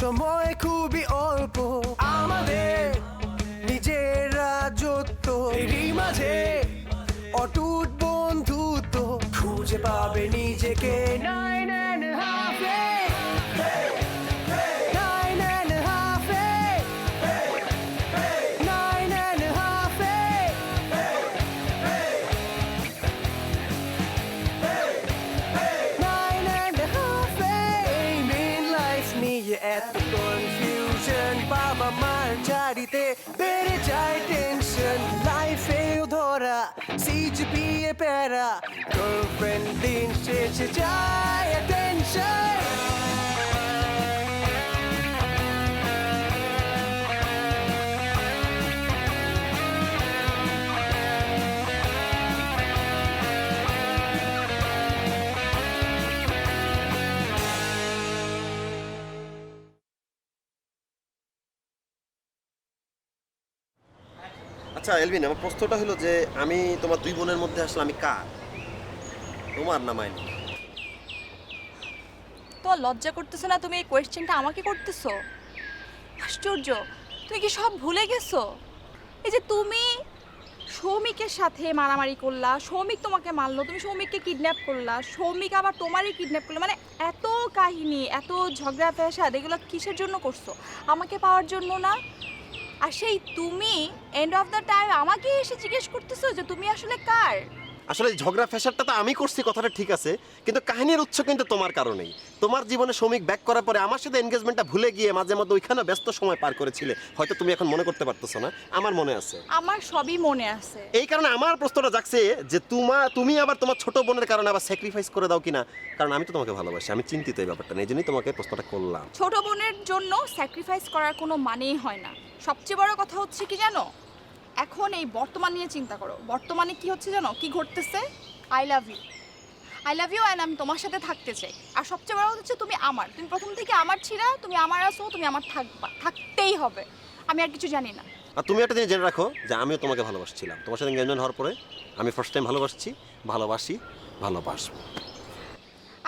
সময় খুবই অল্প আমাদের নিজের রাজত্ব এরই মাঝে অটুট বন্ধুত্ব খুঁজে পাবে নিজেকে 9.5 এত কনফিউশন বাবা মার চারিতে বেড়ে যায় টেনশন লাইফেও ধরা সিজিপিএ প্যারা গার্লফ্রেন্ড দিন শেষে যায় টেনশন আচ্ছা এলভিন, আমার প্রশ্নটা হলো যে আমি তোমার দুই বোনের মধ্যে আসলে আমি কার, তোমার না মাইনি? তোমার লজ্জা করতেছে না? তুমি এই কোয়েশ্চেনটা আমাকে করতেছো? আশ্চর্য, তুমি কি সব ভুলে গেছো? এই যে তুমি সৌমিকের সাথে মারামারি করলা, সৌমিক তোমাকে মারলো, তুমি সৌমিককে কিডন্যাপ করলা, সৌমিক আবার তোমারই কিডন্যাপ করলো, মানে এত কাহিনী, এত ঝগড়া ফ্যাসাদ, এগুলো কিসের জন্য করছো? আমাকে পাওয়ার জন্য না? আর সেই তুমি এন্ড অফ দ্য টাইম আমাকে এসে জিজ্ঞেস করতেছো যে তুমি আসলে কার? আসলে ঝগড়া ফ্যাসারটা তো আমি করছি, কথাটা ঠিক আছে, কিন্তু কাহিনীর উৎস কিন্তু তোমার কারণেই। তোমার জীবনে শ্রমিক ব্যাক করার পরে আমার সাথে এনগেজমেন্টটা ভুলে গিয়ে মাঝে মধ্যে ওইখানে ব্যস্ত সময় পার করেছিলে, হয়তো তুমি এখন মনে করতে পারতেছো না, আমার মনে আছে। আমার সবই মনে আছে। এই কারণে আমার প্রশ্নটা জাগছে যে তুমি আবার তোমার ছোট বোনের কারণে আবার স্যাক্রিফাইস করে দাও কিনা, কারণ আমি তো তোমাকে ভালোবাসি, আমি চিন্তিত এই ব্যাপারটা নিয়ে, এই জন্যই তোমাকে প্রশ্নটা করলাম। ছোট বোনের জন্য স্যাক্রিফাইস করার কোনো মানেই হয় না। সবচেয়ে বড় কথা হচ্ছে কি জানো, এখন এই বর্তমান নিয়ে চিন্তা করো। বর্তমানে কি হচ্ছে জানো, কি ঘটতেছে? আই লাভ ইউ অ্যান্ড আমি তোমার সাথে থাকতে চাই। আর সবচেয়ে বড় কথা হচ্ছে তুমি আমার, তুমি প্রথম থেকে আমার ছিলা, তুমি আমার আসো, তুমি আমার থাকবা, থাকতেই হবে। আমি আর কিছু জানি না। আর তুমি একটা জিনিস জেনে রাখো যে আমিও তোমাকে ভালোবাসছিলাম, তোমার সাথে এনগেজমেন্ট হওয়ার পরে আমি ফার্স্ট টাইম ভালোবাসি, ভালোবাসবো।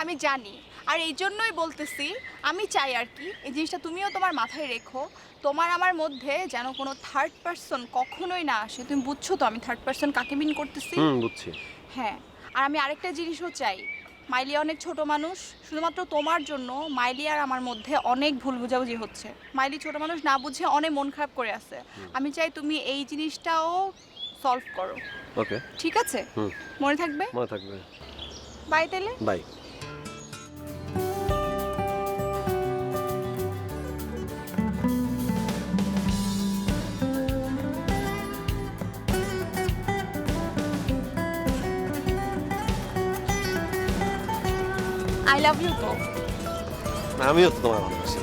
আমি জানি, আর এই জন্যই বলতেছি, আমি চাই আর কি এই জিনিসটা তুমিও তোমার মাথায় রেখো, তোমার আমার মধ্যে যেন কোনো থার্ড পারসন কখনোই না আসে। তুমি বুঝছো তো আমি থার্ড পারসন কাকে মিন করতেছি? বুঝছি। হ্যাঁ, আর আমি আরেকটা জিনিসও চাই। মাইলি অনেক ছোট মানুষ, শুধুমাত্র তোমার জন্য মাইলি আর আমার মধ্যে অনেক ভুল বোঝাবুঝি হচ্ছে। মাইলি ছোট মানুষ না বুঝে অনেক মন খারাপ করে আছে। আমি চাই তুমি এই জিনিসটাও সলভ করো। ওকে, ঠিক আছে? মনে থাকবে? মনে থাকবে। বাই তাহলে। বাই। আই লাভ ইউ তো। আমিও তো তোমার ভালোবাসি।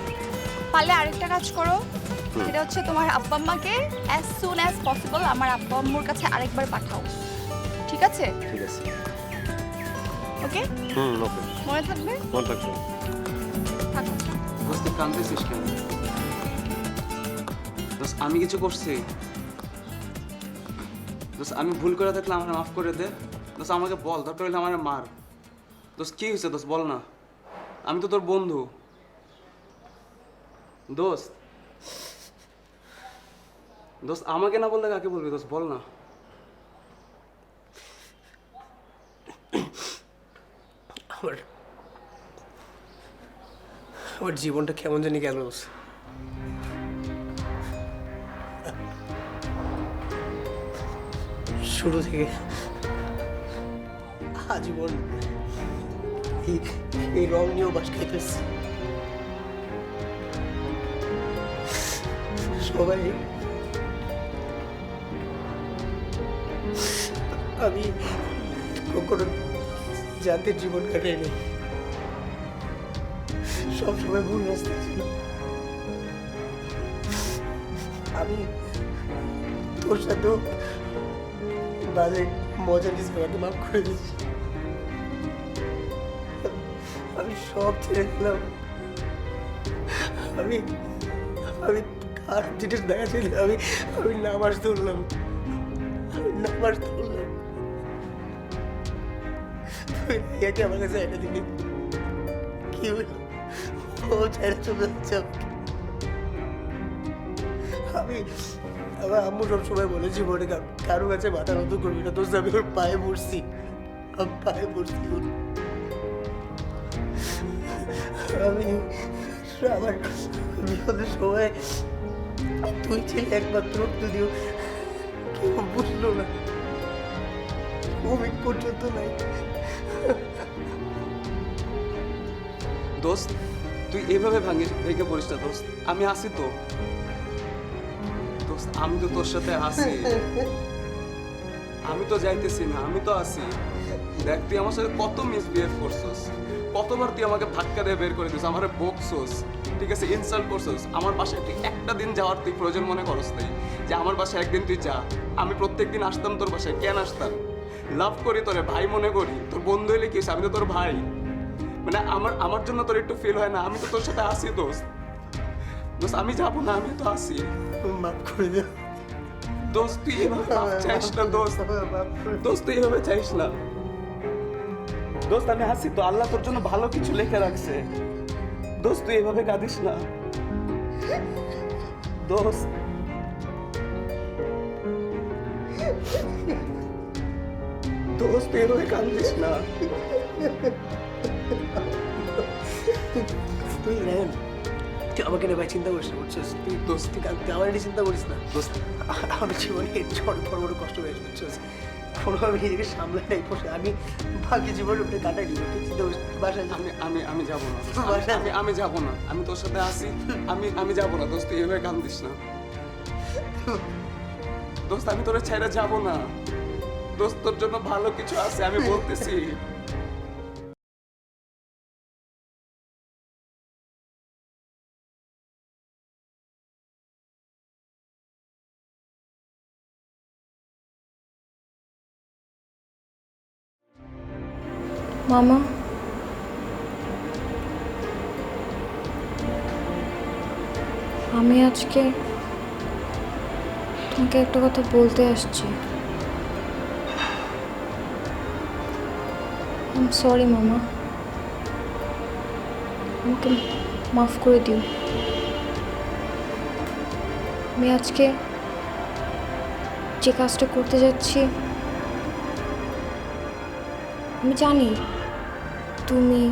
পারলে আরেকটা কাজ করো, সেটা হচ্ছে তোমার আব্বা আম্মাকে অ্যাজ সুন অ্যাজ পসিবল আমার আব্বা আম্মুর কাছে আরেকবার পাঠাও। ঠিক আছে? ঠিক আছে। ওকে? ওকে। মনে থাকবে? মনে থাকবে। থাকো। দোস্ত কাঁদতেছিস কেন? দোস্ত আমি কিছু করছি? দোস্ত আমি ভুল করে থাকলে আমার মাফ করে দে। দোস্ত আমাকে বল, দরকার হলে আমার মার। দোস্ত কি হয়েছে দোস্ত, বল না, আমি তো তোর বন্ধু। দোস্ত দোস্ত আমাকে না বললে কাকে বলবি? দোস্ত বল না। আমার জীবনটা কেমন জানি গেল। শুরু থেকে আজীবন এই রং নিয়েও বাস খাইতেছি। সবাই আমি কখনো জাতির জীবন কাটাইনি, সবসময় ভুল রাস্তায় ছিল। আমি তোর সাথেও বাজে মজা নিয়ে আমাকে মাফ করে দিচ্ছি। আমি সব ছেড়ে দিলাম। আমি আমি কার জিনিস দেখা ছিল, আমি নামাজ ধরলাম, তুই আমার কাছে এটা দিবি কি হলো? ও ছেড়ে চলে যাচ্ছে। আমি আমার আম্মু সবসময় বলে জীবনে কারো কাছে মাথা নত করবি না। দোস্ত আমি ওর পায়ে পড়ছি, পায়ে পড়ছি ওর। আমি আমার বিপদের সময় তুই ছিলি একমাত্র, যদিও কেউ বুঝলো না, অভিক পর্যন্ত নাই। দোস্ত তুই এভাবে ভেঙে পড়িস না দোস্ত, আমি আছি তো দোস্ত, আমি তো তোর সাথে আছি, আমি তো যাইতেছি না, আমি তো আছি। দেখ তুই আমার সাথে কত মিসবিহেভ করছস, কতবার তুই আমাকে ধাক্কা দিয়ে বের করে দিস, আমার বকছস, ঠিক আছে, ইনসাল্ট করছস। আমার বাসায় তুই একটা দিন যাওয়ার তুই প্রয়োজন মনে করস নাই, যে আমার বাসায় একদিন তুই যা। আমি প্রত্যেকদিন আসতাম তোর বাসায়, কেন আসতাম? লাভ করি তোরে, ভাই মনে করি, তোর বন্ধু হইলে কি হয়েছে, আমি তো তোর ভাই। মানে আমার জন্য তোর একটু ফিল হয় না? আমি তো তোর সাথে আসি দোস্ত, দোস্ত আমি যাবো না, আমি তো আসি। মাফ করে দে দোস্ত তুই এভাবে মাফ চাইস না দোস্ত, দোস্ত তুই এভাবে চাইস না দোস্ত, আমি আসি তো, আল্লাহ তোর জন্য ভালো কিছু লিখে রাখছে দোস্ত, তুই এভাবে কাঁদিস না দোস্ত। দোস্ত তুই এভাবে কাঁদিস না। তুই রেন, তুই আমাকে নিয়ে ভাই চিন্তা করিস না, বুঝছিস? তুই দোস্ত তুই আমার নিয়ে চিন্তা করিস না দোস্ত। আমি জীবনে ছোট বড় বড় কষ্ট পেয়েছি, বুঝছিস? কোনোভাবে নিজেকে সামলাই নাই বসে, আমি বাকি জীবনে উপরে কাটাই দিব। তুই চিন্তা করিস না, বাসায় যা। আমি যাবো না দোস্ত, আমি যাবো না, আমি তোর সাথে আসি, আমি যাবো না দোস্ত, তুই এভাবে কান্দিস না দোস্ত, আমি তোরে ছেড়ে যাবো না দোস্ত, তোর জন্য ভালো কিছু আছে, আমি বলতেছি। মামা, আমি আজকে তোমাকে একটা কথা বলতে আসছি। আই এম সরি মামা, আমাকে মাফ করে দিও। আমি আজকে যে কাজটা করতে যাচ্ছি, আমি জানি তুমি,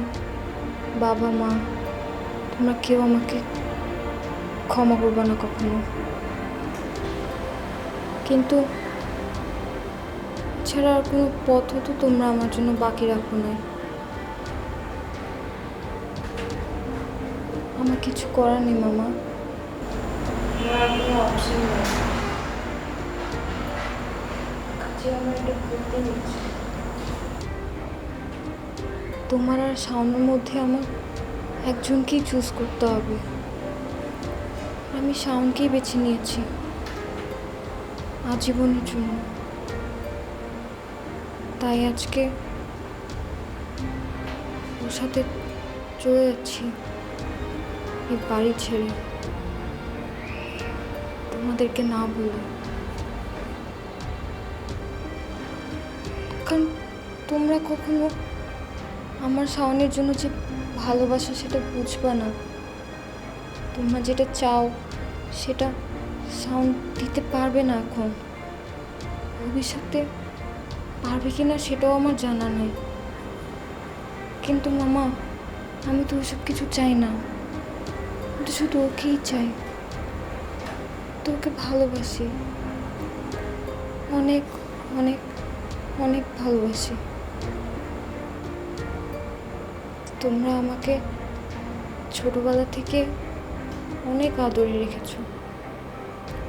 বাবা মা, তোমরা কেউ আমাকে ক্ষমা করবে না কখনো, কিন্তু ছাড়া আর কোনো পথও তো তোমরা আমার জন্য বাকি রাখো না। আমার কিছু করার নেই মামা, আমার আর কোনো অপশন নেই, যে আমার এটা করতে হচ্ছে। তোমার আর শাওনের মধ্যে আমার একজনকেই চুজ করতে হবে। আমি শাওনকেই বেছে নিয়েছি আজীবনের জন্য। তাই আজকে ওর সাথে চলে যাচ্ছি এই বাড়ি ছেড়ে, তোমাদেরকে না বলে। কারণ তোমরা কখনো আমার শাওনের জন্য যে ভালোবাসা সেটা বুঝবা না। তোমরা যেটা চাও সেটা শাওন দিতে পারবে না এখন, ভবিষ্যতে পারবে কি না সেটাও আমার জানা নেই। কিন্তু মামা, আমি তো ওসব কিছু চাই না, আমি তো শুধু ওকেই চাই, তো ওকে ভালোবাসি, অনেক অনেক অনেক ভালোবাসি। তোমরা আমাকে ছোটবেলা থেকে অনেক আদরে রেখেছো,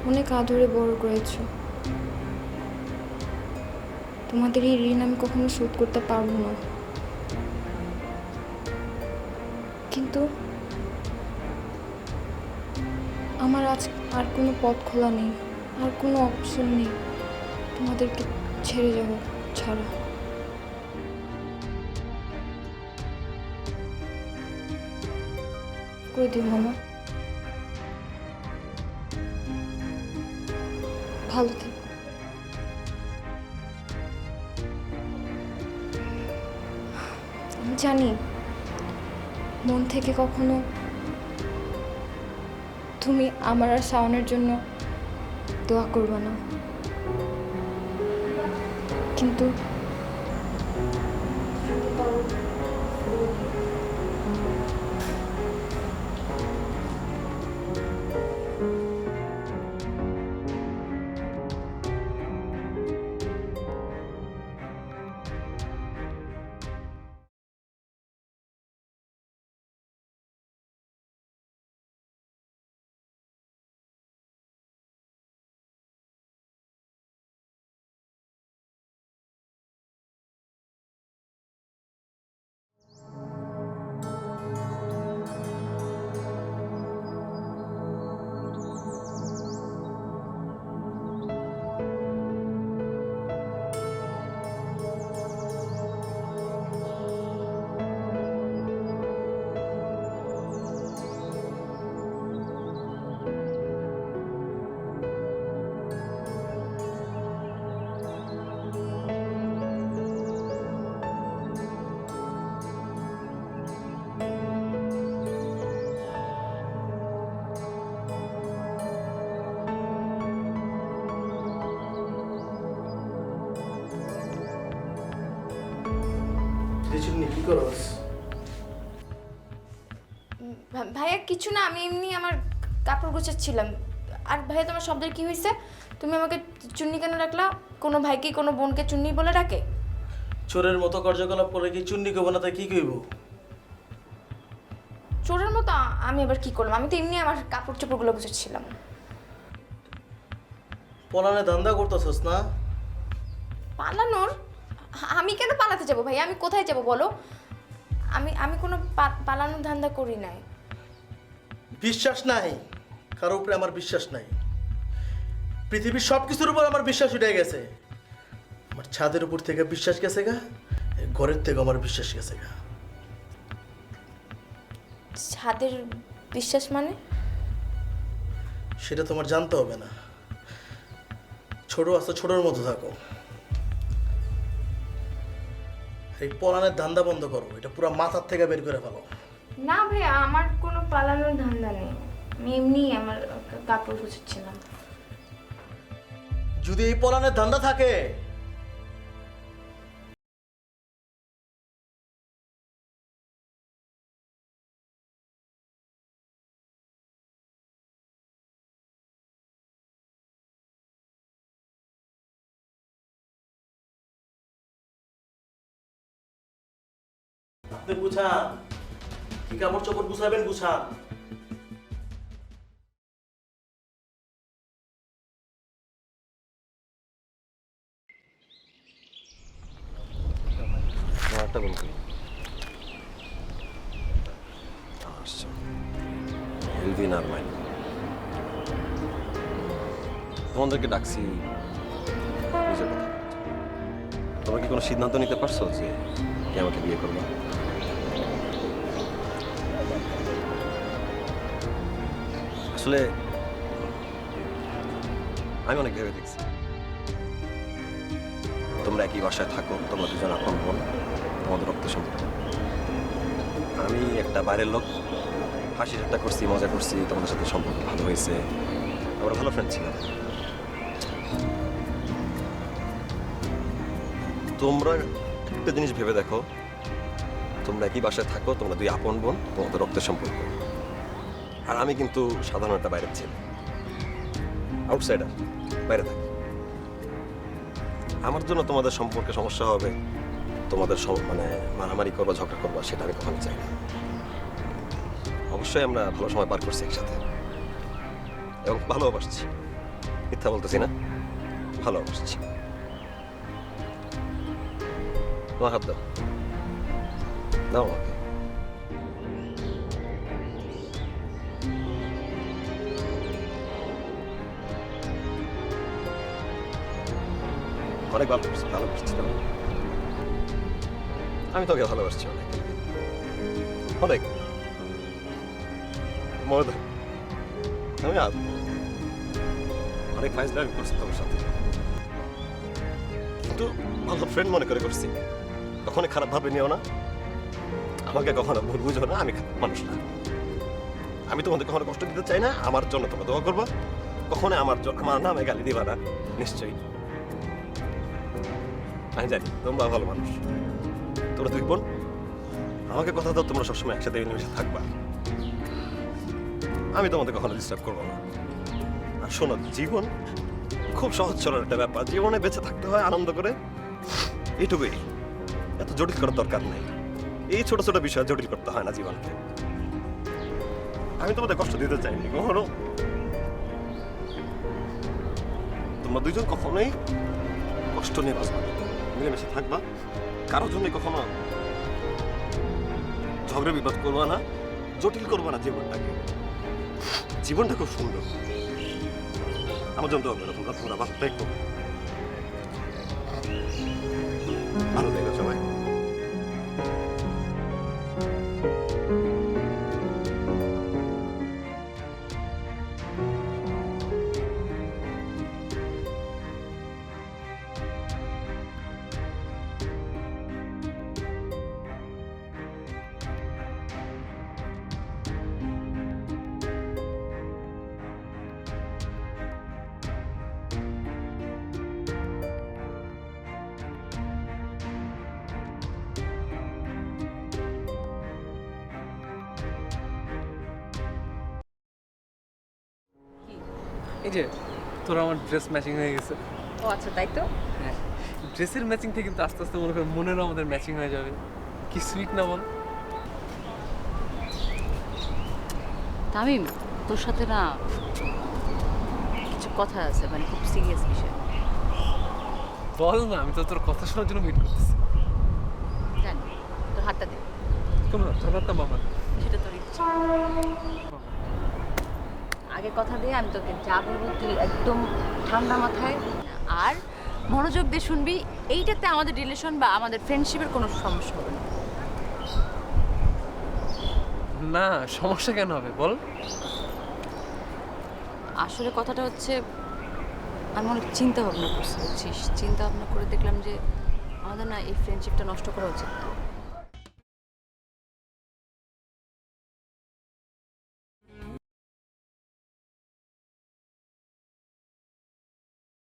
অনেক আদরে বড় করেছো। তোমাদের এই ঋণ আমি কখনো শোধ করতে পারবো না, কিন্তু আমার আজ আর কোনো পথ খোলা নেই, আর কোনো অপশন নেই তোমাদেরকে ছেড়ে যাওয়া ছাড়া। করে দিও মামা, ভালো থেকো। আমি জানি মন থেকে কখনো তুমি আমার আর শাওনের জন্য দোয়া করবা না, কিন্তু কি করস? ভাইয়া কিছু না, আমি এমনি আমার কাপড় গোছাচ্ছিলাম। আর ভাইয়া তোমার শব্দের কি হয়েছে? তুমি আমাকে চুন্নি কেন রাখলা? কোনো ভাইকে কোনো বোনকে চুন্নি বলে ডাকে? চোরের মতো কার্যকলাপ করে কি চুন্নি কইব না, তাই কি কইব? চোরের মতো আমি আবার কি করলাম? আমি তো এমনি আমার কাপড় চোপড়গুলো গোছাচ্ছিলাম। পলানে ধান্দা করতেছস না? পালানোর? আমি কেন পালাতে যাব ভাই? আমি কোথায় যাব বলো? আমি কোনো পালানোর ধান্দা করি নাই। বিশ্বাস নাই, কারোর উপরে আমার বিশ্বাস নাই। পৃথিবীর সব কিছুর উপর আমার বিশ্বাস উঠে গেছে। আমার ছাদের উপর থেকে বিশ্বাস গেছে গা, এই ঘরের থেকে আমার বিশ্বাস গেছে গা। ছাদের বিশ্বাস মানে? সেটা তোমার জানতে হবে না। ছোট আছো, ছোটর মতো থাকো। এই পলানের ধান্দা বন্ধ করো, এটা পুরো মাথার থেকে বের করে ফেলো। না ভাই, আমার কোনো পালানোর ধান্দা নেই। আমি এমনি আমার কাপড় গোছাচ্ছিলাম। যদি এই পলানের ধান্দা থাকে, আপনি বুঝান কি কাপড় চোপড় বুঝাবেন, বুঝান। একটা বলবি এলভিন আর মাইন তোমাদেরকে ডাকছি নিজের কথা। তোমরা কি কোনো সিদ্ধান্ত নিতে পারছো যে কে আমাকে বিয়ে করবে? আসলে আমি অনেক ভেবে দেখছি, তোমরা একই বাসায় থাকো, তোমরা দুজন আপন বোন, তোমাদের রক্ত সম্পর্ক। আমি একটা বাইরের লোক, হাসি ঠাট্টা করছি, মজা করছি, তোমাদের সাথে সম্পর্ক ভালো হয়েছে, আমরা ভালো ফ্রেন্ড ছিলাম। তোমরা একটা জিনিস ভেবে দেখো, তোমরা একই বাসায় থাকো, তোমরা দুই আপন বোন, তোমাদের রক্তের সম্পর্ক। আর আমি কিন্তু সাধারণ একটা বাইরের ছেলে, আউটসাইডার, বাইরে থাকি। আমার জন্য তোমাদের সম্পর্কে সমস্যা হবে, তোমাদের মানে মারামারি করবা, ঝগড়া করবা, সেটা আমি কখনো চাই না। অবশ্যই আমরা ভালো সময় পার করছি একসাথে এবং ভালোবাসছি, মিথ্যা বলতেছি না, ভালোবাসছি। তোমার হাত দাও, দাও আমাকে। অনেক ভালোবাসছি, আমি তোকে ভালোবাসছি অনেক অনেক। মনে থাক, আমি আর অনেক ফাইজলামি করছি তোমার সাথে, কিন্তু ভালো ফ্রেন্ড মনে করে করছি। কখনো খারাপ ভাবে নিও না, আমাকে কখনো ভুল বুঝো না। আমি খারাপ মানুষ না, আমি তোমাদের কখনো কষ্ট দিতে চাই না। আমার জন্য তোমরা দোয়া করবা, কখনো আমার আমার নামে গালি দিবা না নিশ্চয়ই। আমি জানি তোমরা ভালো মানুষ, তোমরা দুই বোন, আমাকে কথা দাও তোমরা সবসময় একসাথে মিলেমিশে থাকবা। আমি তোমাদের কখনো ডিস্টার্ব করবো না। আর শোনো, জীবন খুব সহজ সরল একটা ব্যাপার, জীবনে বেঁচে থাকতে হয় আনন্দ করে, এইটুকুই। এত জটিল করার দরকার নেই। এই ছোট ছোট বিষয় জটিল করতে হয় না জীবনকে। আমি তোমাদের কষ্ট দিতে চাইনি কখনো। তোমরা দুইজন কখনোই কষ্ট নিয়ে বাঁচবা, মিলেমিশে থাকবা, কারোর জন্য কখনো ঝগড়া বিবাদ করবা না, জটিল করবা না জীবনটাকে। জীবনটা খুব সুন্দর, আমার জন্য হবে না। তোমরা তোমরা ভালো দেখো, ভালো দেখো সবাই। এই যে তোর আমার ড্রেস ম্যাচিং হয়ে গেছে। ও আচ্ছা, তাই তো। হ্যাঁ, ড্রেসের ম্যাচিং থেকে কিন্তু আস্তে আস্তে মনে কর মনেরও আমাদের ম্যাচিং হয়ে যাবে। কি সুইট না বল? তামিম, তোর সাথে না কিছু কথা আছে, মানে খুব সিরিয়াস বিষয়। বল না, আমি তো তোর কথা শোনার জন্য ওয়েট করতেছি। জানি, তোর হাতটা দে। কোনো ধন্যবাদ না বাবা। সেটা তোর ইচ্ছা। আগে কথা দিয়ে আমি তোকে যা বলবো তুই একদম ঠান্ডা মাথায় আর মনোযোগ দিয়ে শুনবি। এইটাতে আমাদের রিলেশন বা আমাদের ফ্রেন্ডশিপের কোনো সমস্যা হবে না। না, সমস্যা কেন হবে বল? আসলে কথাটা হচ্ছে, আমি অনেক চিন্তা ভাবনা করছি, বুঝছিস? চিন্তা ভাবনা করে দেখলাম যে আমাদের না এই ফ্রেন্ডশিপটা নষ্ট করা উচিত না।